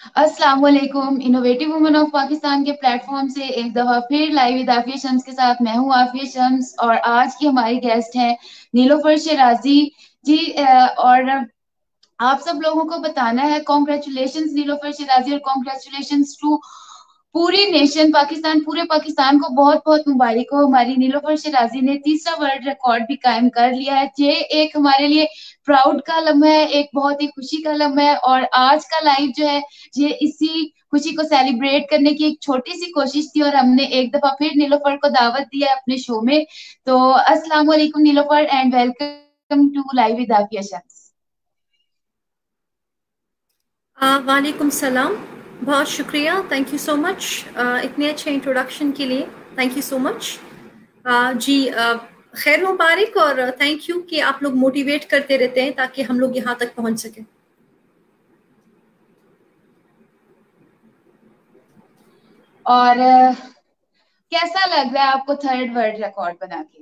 अस्सलाम वालेकुम। Innovative women of Pakistan के प्लेटफॉर्म से एक दफा फिर लाइव विद आफिया शम्स के साथ मैं हूँ आफिया शम्स, और आज की हमारी गेस्ट हैं नीलोफर शराजी जी। और आप सब लोगों को बताना है, कॉन्ग्रेचुलेशंस नीलोफर शराजी और कॉन्ग्रेचुलेशंस टू पूरी नेशन पाकिस्तान। पूरे पाकिस्तान को बहुत बहुत मुबारक हो। हमारी नीलोफर शराजी ने तीसरा वर्ल्ड रिकॉर्ड भी कायम कर लिया है। ये एक हमारे लिए प्राउड का लम्हा है, एक बहुत ही खुशी का लम्हा है। और आज का लाइव जो है, ये इसी खुशी को सेलिब्रेट करने की एक छोटी सी कोशिश थी, और हमने एक दफा फिर नीलोफर को दावत दी है अपने शो में। तो अस्सलाम वालेकुम Nilofar and welcome to live with Afia Shams. वालेकुम सलाम। बहुत शुक्रिया, थैंक यू सो मच इतने अच्छे इंट्रोडक्शन के लिए। Thank you so much. जी, खैर मुबारक और थैंक यू कि आप लोग मोटिवेट करते रहते हैं ताकि हम लोग यहाँ तक पहुँच सकें। और कैसा लग रहा है आपको थर्ड वर्ल्ड रिकॉर्ड बना के?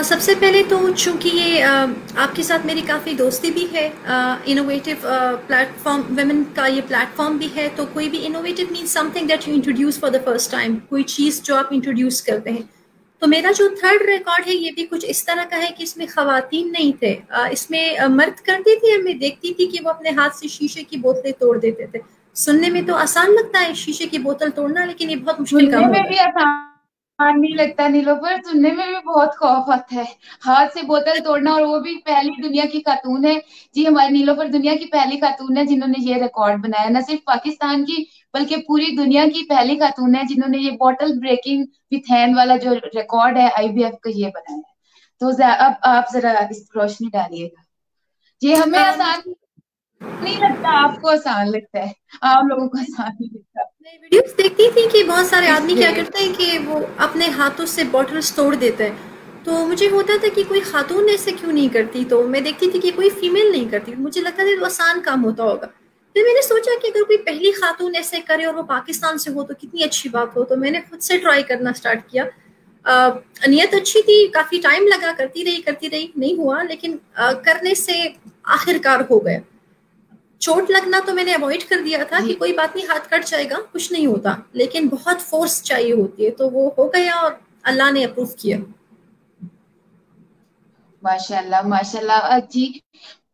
सबसे पहले तो चूंकि ये आपके साथ मेरी काफ़ी दोस्ती भी है, इनोवेटिव प्लेटफॉर्म वुमेन का ये प्लेटफॉर्म भी है, तो कोई भी innovative means something that you introduce for the first time, कोई चीज़ जो आप इंट्रोड्यूस करते हैं। तो मेरा जो थर्ड रिकॉर्ड है ये भी कुछ इस तरह का है कि इसमें खवातीन नहीं थे, इसमें मर्द करते थे। मैं देखती थी कि वो अपने हाथ से शीशे की बोतलें तोड़ देते थे। सुनने में तो आसान लगता है शीशे की बोतल तोड़ना, लेकिन ये बहुत मुश्किल सुनने काम में होता भी है। आसान नहीं लगता नीलोफर, सुनने में भी बहुत खौफ आता है। हाथ से बोतल तोड़ना, और वो भी पहली दुनिया की खातून है। जी, हमारी नीलोफर दुनिया की पहली खातून है जिन्होंने ये रिकॉर्ड बनाया। न सिर्फ पाकिस्तान की बल्कि पूरी दुनिया की पहली खातून है जिन्होंने ये बॉटल ब्रेकिंग विथ हैंड वाला जो रिकॉर्ड है आईबीएफ का, ये बनाया है। तो अब आप जरा इस पर रोशनी डालिएगा। ये हमें आसान मुझे नहीं लगता, आपको आसान लगता है। आम लोगों को आसान नहीं लगता। मैं वीडियोस देखती थी कि बहुत सारे आदमी क्या इसलिए करते हैं कि वो अपने हाथों से बॉटल्स तोड़ देते हैं। तो मुझे होता था कि कोई खातून ऐसे क्यों नहीं करती, तो मैं देखती थी कि कोई फीमेल नहीं करती, मुझे लगता था तो आसान काम होता होगा। फिर मैंने सोचा कि अगर कोई पहली खातून ऐसे करे और वो पाकिस्तान से हो तो कितनी अच्छी बात हो, तो मैंने खुद से ट्राई करना स्टार्ट किया। नियत अच्छी थी, काफ़ी टाइम लगा, करती रही, नहीं हुआ, लेकिन करने से आखिरकार हो गया। चोट लगना तो मैंने अवॉइड कर दिया था कि जी, कोई बात नहीं, हाथ कट जाएगा, कुछ नहीं होता, लेकिन बहुत फोर्स चाहिए होती है, तो वो हो गया और अल्लाह ने अप्रूव किया। माशाल्लाह माशाल्लाह जी,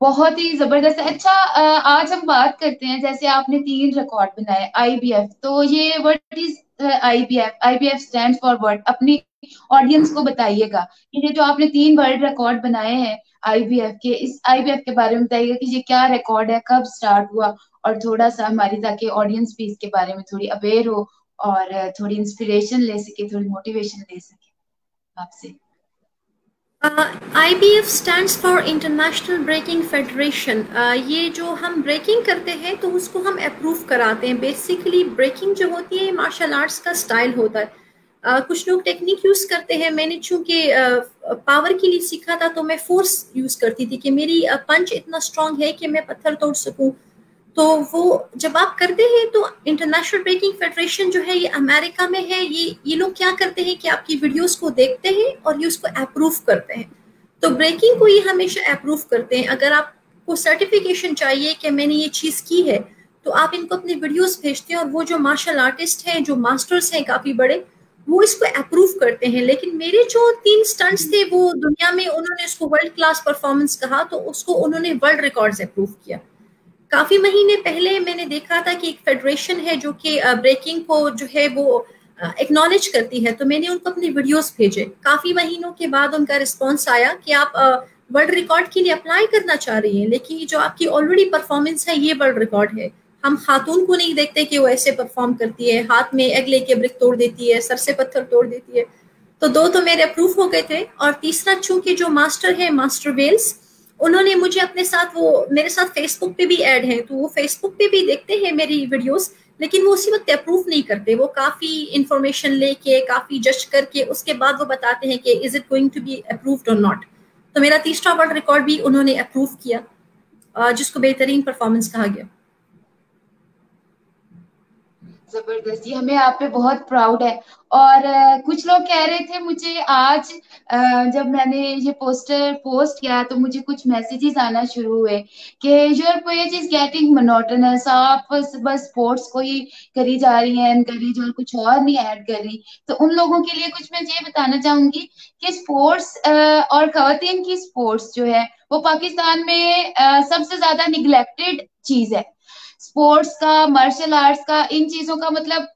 बहुत ही जबरदस्त है। अच्छा, आज हम बात करते हैं, जैसे आपने तीन रिकॉर्ड बनाए आईबीएफ, तो ये what is IBF? IBF stand for what? अपनी ऑडियंस को बताइएगा कि ये जो आपने तीन वर्ल्ड रिकॉर्ड बनाए हैं आईबीएफ के, इस आईबीएफ के बारे में बताइएगा कि ये क्या रिकॉर्ड है, कब स्टार्ट हुआ, और थोड़ा सा हमारी, ताकि ऑडियंस भी इसके बारे में थोड़ी अवेयर हो और थोड़ी इंस्पिरेशन ले सके, थोड़ी मोटिवेशन ले सके आपसे। IBF stands for international breaking federation. ये जो हम ब्रेकिंग करते हैं तो उसको हम अप्रूव कराते हैं। बेसिकली ब्रेकिंग जो होती है मार्शल आर्ट्स का स्टाइल होता है। कुछ लोग टेक्निक यूज करते हैं, मैंने चूंकि पावर के लिए सीखा था तो मैं फोर्स यूज करती थी कि मेरी पंच इतना स्ट्रांग है कि मैं पत्थर तोड़ सकूं। तो वो जब आप करते हैं तो इंटरनेशनल ब्रेकिंग फेडरेशन जो है ये अमेरिका में है। ये लोग क्या करते हैं कि आपकी वीडियोस को देखते हैं और ये उसको अप्रूव करते हैं। तो ब्रेकिंग को ये हमेशा अप्रूव करते हैं। अगर आपको सर्टिफिकेशन चाहिए कि मैंने ये चीज की है, तो आप इनको अपने वीडियोस भेजते हैं और वो जो मार्शल आर्टिस्ट हैं, जो मास्टर्स हैं काफी बड़े, वो इसको अप्रूव करते हैं। लेकिन मेरे जो तीन स्टंट्स थे वो दुनिया में उन्होंने उसको वर्ल्ड क्लास परफॉर्मेंस कहा, तो उसको उन्होंने वर्ल्ड रिकॉर्ड्स अप्रूव किया। काफी महीने पहले मैंने देखा था कि एक फेडरेशन है जो कि ब्रेकिंग को जो है वो एक्नॉलेज करती है, तो मैंने उनको अपने वीडियोस भेजे। काफी महीनों के बाद उनका रिस्पांस आया कि आप वर्ल्ड रिकॉर्ड के लिए अप्लाई करना चाह रही हैं, लेकिन जो आपकी ऑलरेडी परफॉर्मेंस है ये वर्ल्ड रिकॉर्ड है। हम खातून को नहीं देखते कि वो ऐसे परफॉर्म करती है, हाथ में एग लेके ब्रिक तोड़ देती है, सर से पत्थर तोड़ देती है। तो दो तो मेरे अप्रूव हो गए थे, और तीसरा चूंकि जो मास्टर है मास्टर वेल्स, उन्होंने मुझे अपने साथ, वो मेरे साथ फेसबुक पे भी ऐड हैं, तो वो फेसबुक पे भी देखते हैं मेरी वीडियोस, लेकिन वो उसी वक्त अप्रूव नहीं करते। वो काफी इंफॉर्मेशन लेके, काफी जज करके उसके बाद वो बताते हैं कि is it going to be approved और नॉट। तो मेरा तीसरा वर्ल्ड रिकॉर्ड भी उन्होंने अप्रूव किया, जिसको बेहतरीन परफॉर्मेंस कहा गया। जबरदस्त, ये हमें आप पे बहुत प्राउड है। और कुछ लोग कह रहे थे मुझे आज, जब मैंने ये पोस्टर पोस्ट किया तो मुझे कुछ मैसेजेस आना शुरू हुए कि your page is getting monotonous, आप बस स्पोर्ट्स को ही करी जा रही हैं, एनकरेज, और कुछ और नहीं ऐड कर रही। तो उन लोगों के लिए कुछ मैं ये बताना चाहूंगी कि स्पोर्ट्स और खवातीन की स्पोर्ट्स जो है वो पाकिस्तान में सबसे ज्यादा निग्लेक्टेड चीज है। स्पोर्ट्स का, मार्शल आर्ट्स का, इन चीजों का मतलब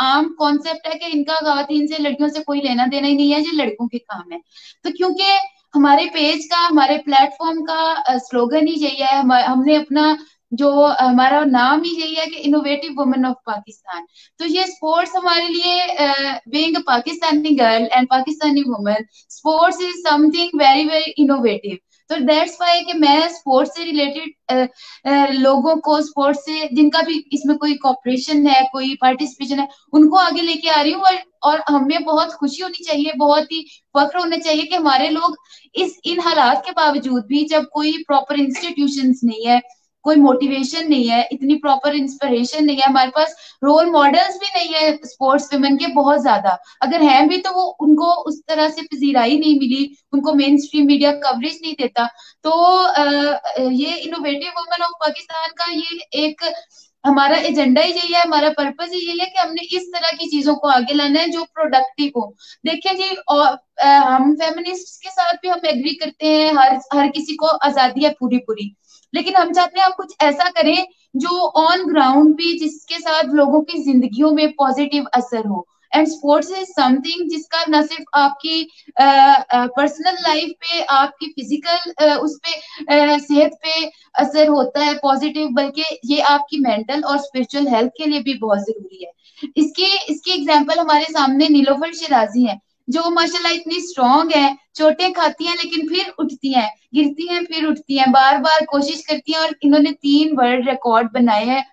आम कॉन्सेप्ट है कि इनका खवातीन से, लड़कियों से कोई लेना देना ही नहीं है, ये लड़कों के काम है। तो क्योंकि हमारे पेज का, हमारे प्लेटफॉर्म का स्लोगन ही यही है, हमने अपना जो हमारा नाम ही यही है कि इनोवेटिव वुमेन ऑफ पाकिस्तान। तो ये स्पोर्ट्स हमारे लिए, being a Pakistani girl and Pakistani women, sports is something very very innovative. तो दैट्स वाई कि मैं स्पोर्ट्स से रिलेटेड लोगों को, स्पोर्ट्स से जिनका भी इसमें कोई कॉपरेशन है, कोई पार्टिसिपेशन है, उनको आगे लेके आ रही हूँ। और हमें बहुत खुशी होनी चाहिए, बहुत ही फख्र होना चाहिए कि हमारे लोग इस इन हालात के बावजूद भी, जब कोई प्रॉपर इंस्टीट्यूशंस नहीं है, कोई मोटिवेशन नहीं है, इतनी प्रॉपर इंस्पिरेशन नहीं है, हमारे पास रोल मॉडल्स भी नहीं है स्पोर्ट्स वुमेन के बहुत ज्यादा, अगर हैं भी तो वो, उनको उस तरह से पजीराई नहीं मिली, उनको मेन स्ट्रीम मीडिया कवरेज नहीं देता। तो ये इनोवेटिव वुमेन ऑफ पाकिस्तान का ये एक हमारा एजेंडा ही यही है, हमारा पर्पज ही यही है कि हमने इस तरह की चीजों को आगे लाना है जो प्रोडक्टिव हो। देखिए जी, और हम फेमिनिस्ट के साथ भी हम एग्री करते हैं, हर हर किसी को आजादी है पूरी पूरी, लेकिन हम चाहते हैं आप कुछ ऐसा करें जो ऑन ग्राउंड भी, जिसके साथ लोगों की जिंदगियों में पॉजिटिव असर हो। एंड स्पोर्ट्स इज समथिंग जिसका न सिर्फ आपकी पर्सनल लाइफ पे, आपकी फिजिकल उस पे, सेहत पे असर होता है पॉजिटिव, बल्कि ये आपकी मेंटल और स्पिरिचुअल हेल्थ के लिए भी बहुत जरूरी है। इसकी इसकी एग्जांपल हमारे सामने नीलोफर शिराजी है, जो माशाल्लाह इतनी स्ट्रांग है, चोटें खाती हैं लेकिन फिर उठती हैं, गिरती हैं फिर उठती हैं, बार बार कोशिश करती हैं, और इन्होंने 3 वर्ल्ड रिकॉर्ड बनाए हैं।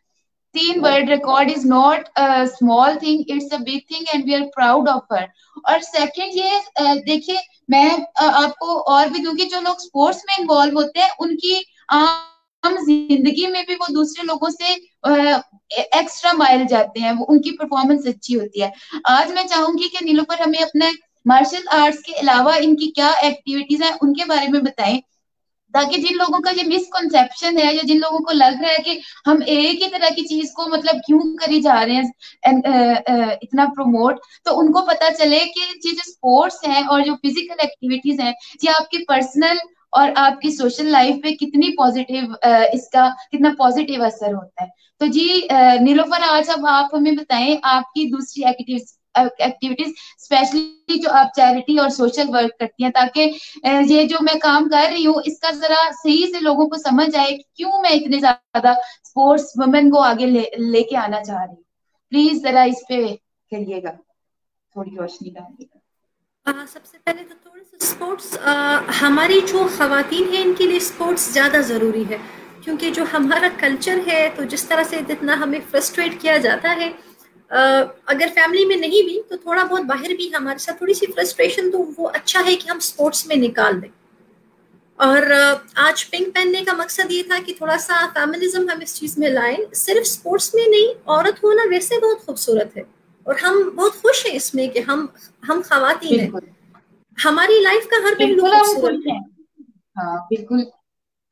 3 world record is not small thing, it's a big thing and we are proud of her. और सेकंड ये देखिए, मैं आपको और भी दूंगी, जो लोग स्पोर्ट्स में इन्वॉल्व होते हैं उनकी आम जिंदगी में भी वो दूसरे लोगों से एक्स्ट्रा माइल जाते हैं, वो उनकी परफॉर्मेंस अच्छी होती है। आज मैं चाहूंगी कि नीलोफर हमें अपने मार्शल आर्ट्स के अलावा इनकी क्या एक्टिविटीज हैं उनके बारे में बताएं, ताकि जिन लोगों का ये मिसकंसेप्शन है, या जिन लोगों को लग रहा है कि हम एक ही तरह की चीज को मतलब क्यों करी जा रहे हैं इतना प्रमोट, तो उनको पता चले कि ये जो स्पोर्ट्स हैं और जो फिजिकल एक्टिविटीज हैं, ये आपकी पर्सनल और आपकी सोशल लाइफ पे कितनी पॉजिटिव, इसका कितना पॉजिटिव असर होता है। तो जी नीलोफर, आज अब आप हमें बताएं आपकी दूसरी एक्टिविटीज, स्पेशली जो आप चैरिटी और सोशल वर्क करती हैं, ताकि ये जो मैं काम कर रही हूँ इसका जरा सही से लोगों को समझ आए कि क्यों मैं इतने ज्यादा स्पोर्ट्स वुमेन को आगे लेके आना चाह रही हूँ। प्लीज जरा इस पे करिएगा, थोड़ी रोशनी डालिएगा। सबसे पहले तो थोड़ा सा स्पोर्ट्स, हमारी जो ख़वातीन हैं इनके लिए स्पोर्ट्स ज़्यादा ज़रूरी है, क्योंकि जो हमारा कल्चर है, तो जिस तरह से जितना हमें फ्रस्ट्रेट किया जाता है, अगर फैमिली में नहीं भी तो थोड़ा बहुत बाहर भी हमारे साथ थोड़ी सी फ्रस्ट्रेशन, तो वो अच्छा है कि हम स्पोर्ट्स में निकाल दें। और आज पिंक पहनने का मकसद ये था कि थोड़ा सा फेमिनिज्म हम इस चीज़ में लाएं, सिर्फ स्पोर्ट्स में नहीं, औरत होना वैसे बहुत खूबसूरत है, और हम बहुत खुश हैं इसमें कि हम खवातीन हैं, हमारी लाइफ का हर पहलू बिल्कुल हम खुश खूबसूरत है। हैं। हाँ बिल्कुल।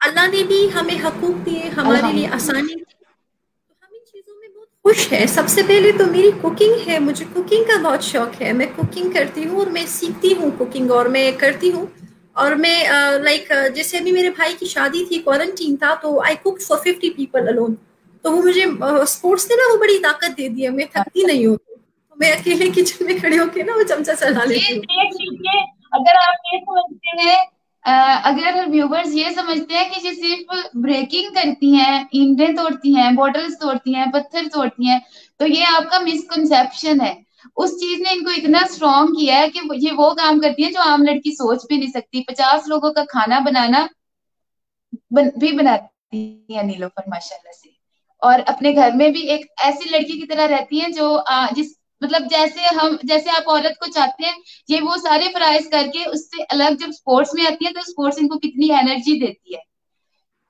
अल्लाह ने भी हमें हकूक दिए, हमारे लिए आसानी दी, तो हम इन चीज़ों में बहुत खुश हैं। सबसे पहले तो मेरी कुकिंग है, मुझे कुकिंग का बहुत शौक है, मैं कुकिंग करती हूँ और मैं सीखती हूँ कुकिंग, और मैं करती हूँ। और मैं जैसे अभी मेरे भाई की शादी थी, क्वारंटीन था, तो I cook for 50 people alone. तो वो मुझे स्पोर्ट्स ने ना वो बड़ी ताकत दे दी है, मैं थकती नहीं हूँ, तो मैं अकेले किचन में खड़े होके ना वो चमचा चला ये लेती हूँ। देख लीजिए, अगर आप ये समझते हैं, अगर व्यूवर्स ये समझते हैं कि ये सिर्फ ब्रेकिंग करती हैं, ईंटें तोड़ती हैं, बॉटल्स तोड़ती हैं, पत्थर तोड़ती हैं, तो ये आपका मिसकंसेप्शन है। उस चीज ने इनको इतना स्ट्रॉन्ग किया है कि ये वो काम करती है जो आम लड़की सोच भी नहीं सकती। 50 लोगों का खाना बनाना भी बनाती है नीलोफर माशाल्लाह से, और अपने घर में भी एक ऐसी लड़की की तरह रहती है जो जिस मतलब जैसे आप औरत को चाहते हैं, ये वो सारे फ्राइज करके उससे अलग जब स्पोर्ट्स में आती है तो स्पोर्ट्स इनको कितनी एनर्जी देती है।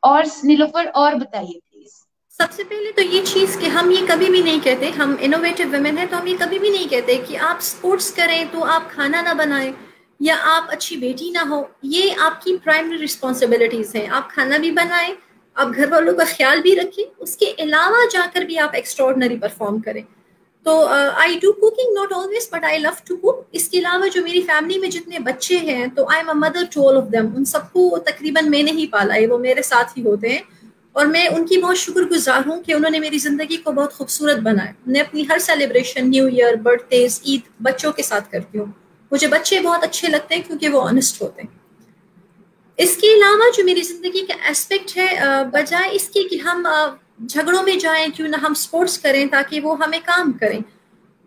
और नीलोफर और बताइए प्लीज। सबसे पहले तो ये चीज़ कि हम ये कभी भी नहीं कहते, हम इनोवेटिव वुमेन हैं तो हम ये कभी भी नहीं कहते कि आप स्पोर्ट्स करें तो आप खाना ना बनाएं या आप अच्छी बेटी ना हो। ये आपकी प्राइमरी रिस्पॉन्सिबिलिटीज़ हैं। आप खाना भी बनाएं, आप घर वालों का ख्याल भी रखें, उसके अलावा जाकर भी आप एक्स्ट्रॉर्डनरी परफॉर्म करें। तो I do cooking, not always but I love to cook. इसके अलावा जो मेरी फैमिली में जितने बच्चे हैं तो I am a mother to all of them. उन सबको तकरीबन मैंने ही पाला है, वो मेरे साथ ही होते हैं और मैं उनकी बहुत शुक्रगुजार हूँ कि उन्होंने मेरी ज़िंदगी को बहुत खूबसूरत बनाया। मैं अपनी हर celebration, new year, birthdays, Eid बच्चों के साथ करती हूँ। मुझे बच्चे बहुत अच्छे लगते हैं क्योंकि वो ऑनेस्ट होते हैं। इसके अलावा जो मेरी ज़िंदगी का एस्पेक्ट है, बजाय इसके कि हम झगड़ों में जाएं, क्यों ना हम स्पोर्ट्स करें ताकि वो हमें काम करें।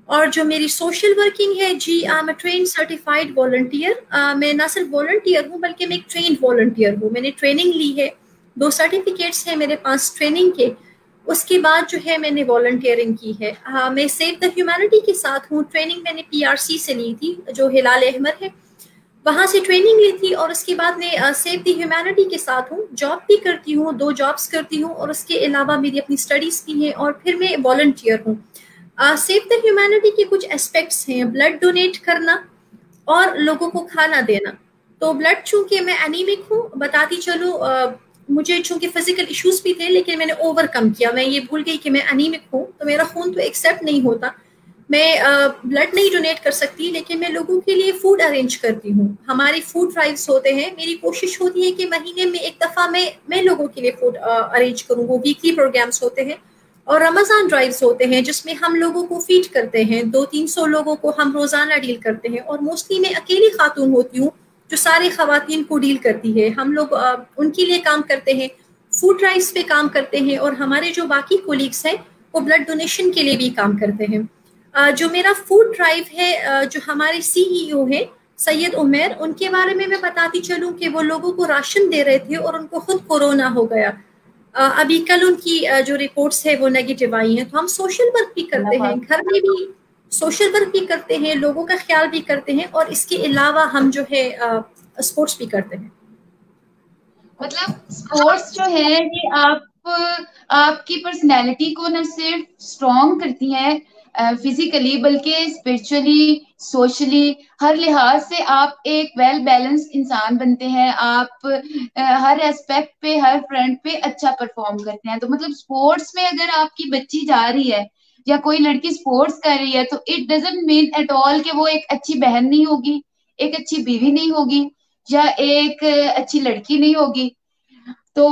और जो मेरी सोशल वर्किंग है, जी I am a train certified volunteer. मैं ना सिर्फ वॉलंटियर हूँ बल्कि मैं एक ट्रेन वॉलंटियर हूँ। मैंने ट्रेनिंग ली है, 2 सर्टिफिकेट्स हैं मेरे पास ट्रेनिंग के। उसके बाद जो है मैंने वॉलंटियरिंग की है। मैं सेव द ह्यूमैनिटी के साथ हूँ। ट्रेनिंग मैंने PRC से ली थी, जो हिलाल अहमर है, वहाँ से ट्रेनिंग ली थी। और उसके बाद मैं सेव द ह्यूमैनिटी के साथ हूँ, जॉब भी करती हूँ, 2 जॉब्स करती हूँ और उसके अलावा मेरी अपनी स्टडीज़ भी हैं और फिर मैं वॉलंटियर हूँ। सेव द ह्यूमैनिटी के कुछ एस्पेक्ट्स हैं, ब्लड डोनेट करना और लोगों को खाना देना। तो ब्लड, चूंकि मैं एनीमिक हूँ, बताती चलूँ, मुझे चूंकि फिजिकल इश्यूज भी थे लेकिन मैंने ओवरकम किया। मैं ये भूल गई कि मैं एनीमिक हूँ, तो मेरा खून तो एक्सेप्ट नहीं होता। मैं ब्लड नहीं डोनेट कर सकती लेकिन मैं लोगों के लिए फूड अरेंज करती हूँ। हमारे फूड ड्राइव्स होते हैं, मेरी कोशिश होती है कि महीने में एक दफ़ा मैं लोगों के लिए फूड अरेंज करूँ। वो वीकली प्रोग्राम्स होते हैं और रमज़ान ड्राइव्स होते हैं जिसमें हम लोगों को फीड करते हैं। 200-300 लोगों को हम रोज़ाना डील करते हैं और मोस्टली मैं अकेली खातून होती हूँ जो सारे खवातीन को डील करती है। हम लोग उनके लिए काम करते हैं, फूड ड्राइव्स पे काम करते हैं और हमारे जो बाकी कोलीग्स हैं वो ब्लड डोनेशन के लिए भी काम करते हैं। जो मेरा फूड ड्राइव है, जो हमारे CEO है सैयद उमर, उनके बारे में मैं बताती चलूँ कि वो लोगों को राशन दे रहे थे और उनको खुद कोरोना हो गया। अभी कल उनकी जो रिपोर्ट्स है वो नेगेटिव आई हैं। तो हम सोशल वर्क भी करते हैं, घर में भी सोशल वर्क भी करते हैं, लोगों का ख्याल भी करते हैं और इसके अलावा हम जो है स्पोर्ट्स भी करते हैं। मतलब स्पोर्ट्स जो है ये आपकी पर्सनैलिटी को न सिर्फ स्ट्रॉन्ग करती हैं फिजिकली, बल्कि स्पिरिचुअली, सोशली, हर लिहाज से आप एक वेल बैलेंस्ड इंसान बनते हैं। आप हर एस्पेक्ट पे, हर फ्रंट पे अच्छा परफॉर्म करते हैं। तो मतलब स्पोर्ट्स में अगर आपकी बच्ची जा रही है या कोई लड़की स्पोर्ट्स कर रही है तो it doesn't mean at all कि वो एक अच्छी बहन नहीं होगी, एक अच्छी बीवी नहीं होगी या एक अच्छी लड़की नहीं होगी। तो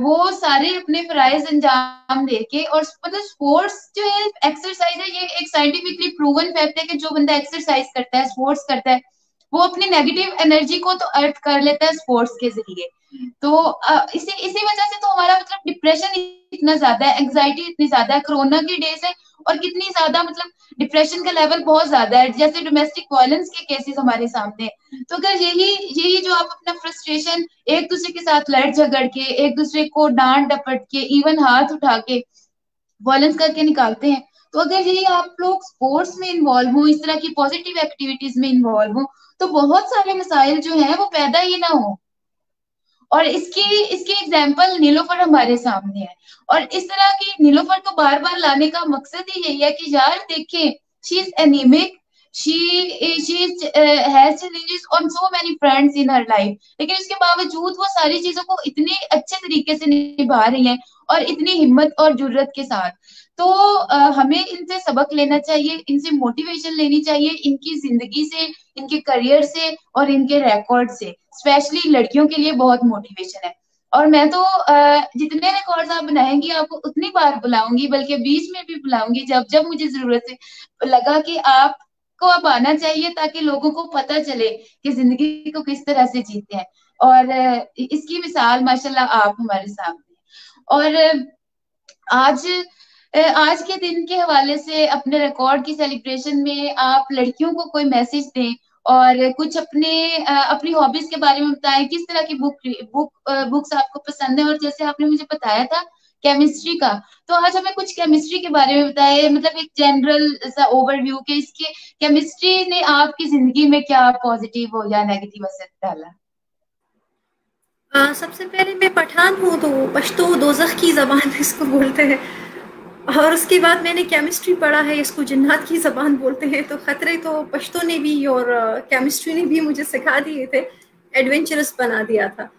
वो सारे अपने फराइज अंजाम देके, और मतलब स्पोर्ट्स जो है एक्सरसाइज है, ये एक साइंटिफिकली प्रूवन फैक्ट है कि जो बंदा एक्सरसाइज करता है, स्पोर्ट्स करता है, वो अपनी नेगेटिव एनर्जी को तो अर्थ कर लेता है स्पोर्ट्स के जरिए। तो इसी इसी वजह से तो हमारा मतलब डिप्रेशन इतना ज्यादा है, एंग्जाइटी इतनी ज्यादा है, कोरोना की डेज है और कितनी ज्यादा मतलब डिप्रेशन का लेवल बहुत ज्यादा है, जैसे डोमेस्टिक वायलेंस के केसेस हमारे सामने हैं। तो अगर यही यही जो आप अपना फ्रस्ट्रेशन एक दूसरे के साथ लड़ झगड़ के, एक दूसरे को डांट डपट के, इवन हाथ उठा के वायलेंस करके निकालते हैं, तो अगर यही आप लोग स्पोर्ट्स में इन्वॉल्व हो, इस तरह की पॉजिटिव एक्टिविटीज में इन्वॉल्व हो, तो बहुत सारे मसाइल जो है वो पैदा ही ना हो। और इसकी इसकी एग्जाम्पल नीलोफर हमारे सामने है। और इस तरह की नीलोफर को बार बार लाने का मकसद ही यही है कि यार देखें, she is anaemic, she has challenges on so many friends in her life, लेकिन इसके बावजूद वो सारी चीजों को इतने अच्छे तरीके से निभा रही है और इतनी हिम्मत और जुर्रत के साथ। तो हमें इनसे सबक लेना चाहिए, इनसे मोटिवेशन लेनी चाहिए, इनकी जिंदगी से, इनके करियर से और इनके रिकॉर्ड से। स्पेशली लड़कियों के लिए बहुत मोटिवेशन है। और मैं तो जितने रिकॉर्ड्स आप बनाएंगी आपको उतनी बार बुलाऊंगी, बल्कि बीच में भी बुलाऊंगी जब जब मुझे जरूरत है, लगा कि आप को अब आना चाहिए ताकि लोगों को पता चले कि जिंदगी को किस तरह से जीते हैं। और इसकी मिसाल माशाल्लाह आप हमारे सामने हैं। और आज के दिन के हवाले से अपने रिकॉर्ड की सेलिब्रेशन में आप लड़कियों को कोई मैसेज दें और कुछ अपनी हॉबीज के बारे में बताएं, किस तरह की बुक्स आपको पसंद है। और जैसे आपने मुझे बताया था केमिस्ट्री का, तो आज हमें कुछ केमिस्ट्री के बारे में बताए, मतलब एक जनरल सा ओवरव्यू के इसके केमिस्ट्री ने आपकी जिंदगी में क्या पॉजिटिव हो या नेगेटिव असर डाला। सबसे पहले मैं पठान हूँ, तो पश्तो दोज़ख की ज़बान इसको बोलते हैं। और उसके बाद मैंने केमिस्ट्री पढ़ा है, इसको जिन्नात की ज़बान बोलते हैं। तो खतरे तो पश्तो ने भी और केमिस्ट्री ने भी मुझे सिखा दिए थे, एडवेंचरस बना दिया था।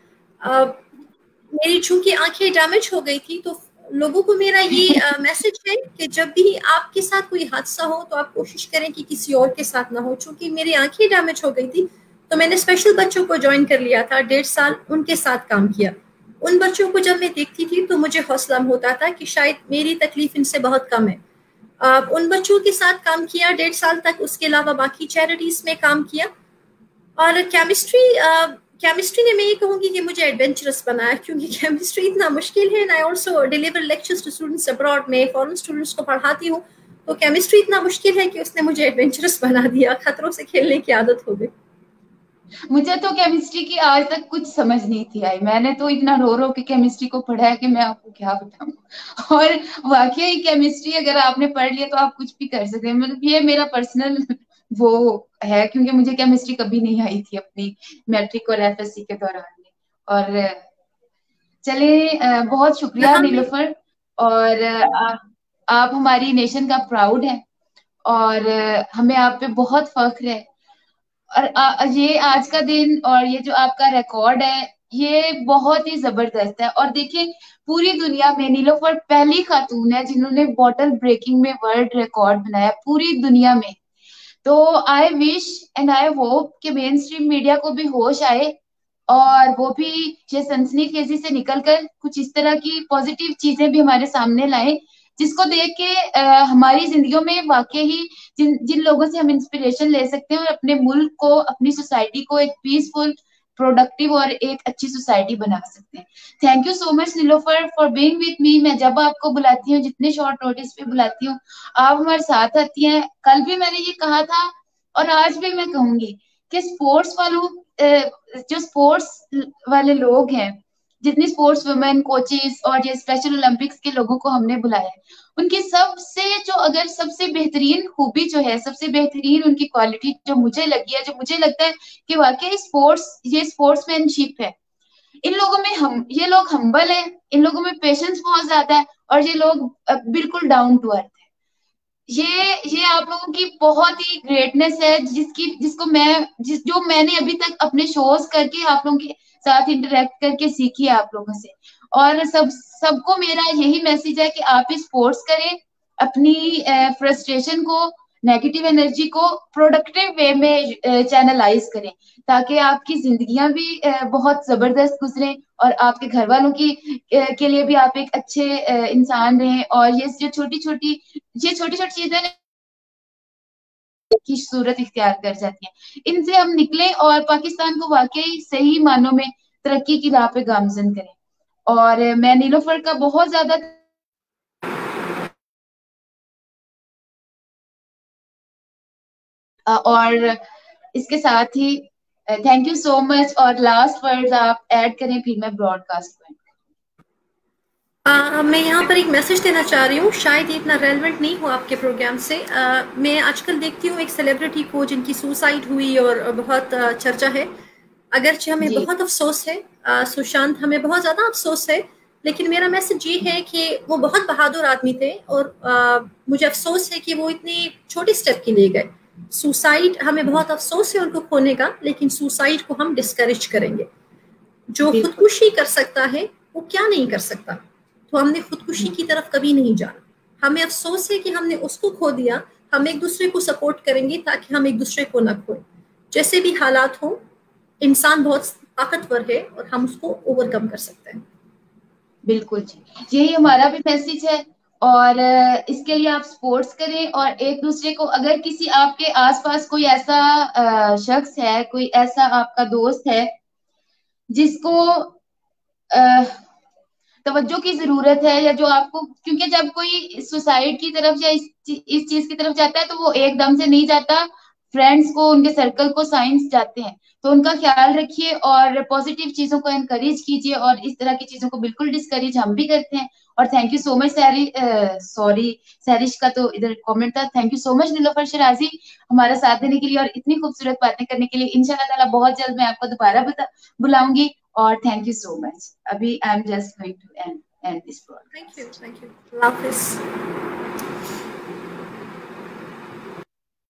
मेरी चूंकि आंखें डैमेज हो गई थी, तो लोगों को मेरा ये मैसेज है कि जब भी आपके साथ कोई हादसा हो तो आप कोशिश करें कि किसी और के साथ ना हो। चूंकि मेरी आंखें डैमेज हो गई थी, तो मैंने स्पेशल बच्चों को ज्वाइन कर लिया था, 1.5 साल उनके साथ काम किया। उन बच्चों को जब मैं देखती थी तो मुझे हौसला होता था कि शायद मेरी तकलीफ इनसे बहुत कम है। उन बच्चों के साथ काम किया 1.5 साल तक। उसके अलावा बाकी चैरिटीज में काम किया। और केमिस्ट्री ने, मैं ये कहूँगी कि मुझे एडवेंचरस बनाया, क्योंकि केमिस्ट्री इतना मुश्किल है। And I also deliver lectures to students abroad, में फॉरेन स्टूडेंट्स को पढ़ाती हूँ। तो केमिस्ट्री इतना मुश्किल है कि उसने मुझे एडवेंचरस बना दिया, खतरों से खेलने की आदत हो गई। मुझे तो केमिस्ट्री की आज तक कुछ समझ नहीं थी आई। मैंने तो इतना रो रो के केमिस्ट्री को पढ़ा है कि मैं आपको क्या बताऊं। और वाकई केमिस्ट्री अगर आपने पढ़ लिया तो आप कुछ भी कर सकते हैं। मतलब ये मेरा पर्सनल वो है, क्योंकि मुझे केमिस्ट्री कभी नहीं आई थी अपनी मैट्रिक और एफएससी के दौरान में। और चले, बहुत शुक्रिया यहाँ में नीलोफर। और आप हमारी नेशन का प्राउड है, और हमें आप पे बहुत फख्र है। और ये आज का दिन और ये जो आपका रिकॉर्ड है, ये बहुत ही जबरदस्त है। और देखिए, पूरी दुनिया में नीलोफर पहली खातून है जिन्होंने बॉटल ब्रेकिंग में वर्ल्ड रिकॉर्ड बनाया, पूरी दुनिया में। तो I wish and I hope कि मेन स्ट्रीम मीडिया को भी होश आए, और वो भी ये सनसनीखेजी से निकलकर कुछ इस तरह की पॉजिटिव चीजें भी हमारे सामने लाए, जिसको देख के हमारी जिंदगियों में वाकई ही जिन जिन लोगों से हम इंस्पिरेशन ले सकते हैं और अपने मुल्क को, अपनी सोसाइटी को एक पीसफुल, प्रोडक्टिव और एक अच्छी सोसाइटी बना सकते हैं। Thank you so much Nilofar for being with me. मैं जब आपको बुलाती हूँ, जितने शॉर्ट नोटिस पे बुलाती हूँ, आप हमारे साथ आती हैं। कल भी मैंने ये कहा था और आज भी मैं कहूंगी कि स्पोर्ट्स वालों, जो स्पोर्ट्स वाले लोग हैं, जितनी स्पोर्ट्स वुमेन कोचेस और ये स्पेशल ओलंपिक्स के लोगों को हमने बुलाया है, उनकी सबसे जो, अगर सबसे बेहतरीन खूबी जो है, सबसे बेहतरीन उनकी क्वालिटी जो मुझे लगी है, जो मुझे लगता है कि वाकई स्पोर्ट्स, ये स्पोर्ट्समैनशिप है। इन लोगों में, हम ये लोग हम्बल है, इन लोगों में पेशेंस बहुत ज्यादा है, और ये लोग बिल्कुल डाउन टू अर्थ। ये आप लोगों की बहुत ही ग्रेटनेस है, जिसको मैं, जो मैंने अभी तक अपने शोज करके आप लोगों के साथ इंटरेक्ट करके सीखी है आप लोगों से। और सबको मेरा यही मैसेज है कि आप स्पोर्ट्स करें, अपनी फ्रस्ट्रेशन को, नेगेटिव एनर्जी को प्रोडक्टिव वे में चैनलाइज करें, ताकि आपकी जिंदगियां भी बहुत जबरदस्त गुजरे, और आपके घर वालों की के लिए भी आप एक अच्छे इंसान रहें। और ये छोटी छोटी चीजें की सूरत इख्तियार कर जाती हैं, इनसे हम निकले और पाकिस्तान को वाकई सही मानों में तरक्की की राह पे गामजन करें। और मैं नीलोफर का बहुत ज्यादा और इसके साथ ही थैंक यू सो मच। और लास्ट वर्ड्स आप ऐड करें, फिर मैं ब्रॉडकास्ट करूँ। मैं यहाँ पर एक मैसेज देना चाह रही हूँ, शायद ये इतना रेलेवेंट नहीं हो आपके प्रोग्राम से। मैं आजकल देखती हूँ एक सेलिब्रिटी को जिनकी सुसाइड हुई और बहुत चर्चा है। अगरचे हमें जी, बहुत अफसोस है, सुशांत, हमें बहुत ज़्यादा अफसोस है। लेकिन मेरा मैसेज ये है कि वो बहुत बहादुर आदमी थे, और मुझे अफसोस है कि वो इतनी छोटी स्टेप के लिए गए। सुसाइड, हमें बहुत अफसोस है उनको खोने का, लेकिन सुसाइड को हम डिस्करेज करेंगे। जो बिल्कुल खुदकुशी कर सकता है वो क्या नहीं कर सकता। तो हमने खुदकुशी की तरफ कभी नहीं जाना। हमें अफसोस है कि हमने उसको खो दिया। हम एक दूसरे को सपोर्ट करेंगे ताकि हम एक दूसरे को ना खोए। जैसे भी हालात हो, इंसान बहुत ताकतवर है और हम उसको ओवरकम कर सकते हैं। बिल्कुल जी, यही हमारा भी मैसेज है। और इसके लिए आप स्पोर्ट्स करें, और एक दूसरे को, अगर किसी आपके आसपास कोई ऐसा शख्स है, कोई ऐसा आपका दोस्त है जिसको तवज्जो की जरूरत है, या जो आपको, क्योंकि जब कोई सुसाइड की तरफ या इस चीज की तरफ जाता है तो वो एकदम से नहीं जाता, फ्रेंड्स को, उनके सर्कल को साइंस जाते हैं। तो उनका ख्याल रखिए और पॉजिटिव चीजों को एनकरेज कीजिए, और इस तरह की चीजों को बिल्कुल डिस्करेज हम भी करते हैं। और thank you so much sorry, Sairish का तो इधर कमेंट था। Thank you so much Nilofar शराजी, हमारा साथ देने के लिए और इतनी खूबसूरत बातें करने के लिए। इंशाल्लाह ताला बहुत जल्द मैं आपको दोबारा बुलाऊंगी। और थैंक यू सो मच। अभी I am just going to end this thank broadcast. You, thank you, अल्लाह हाफिज।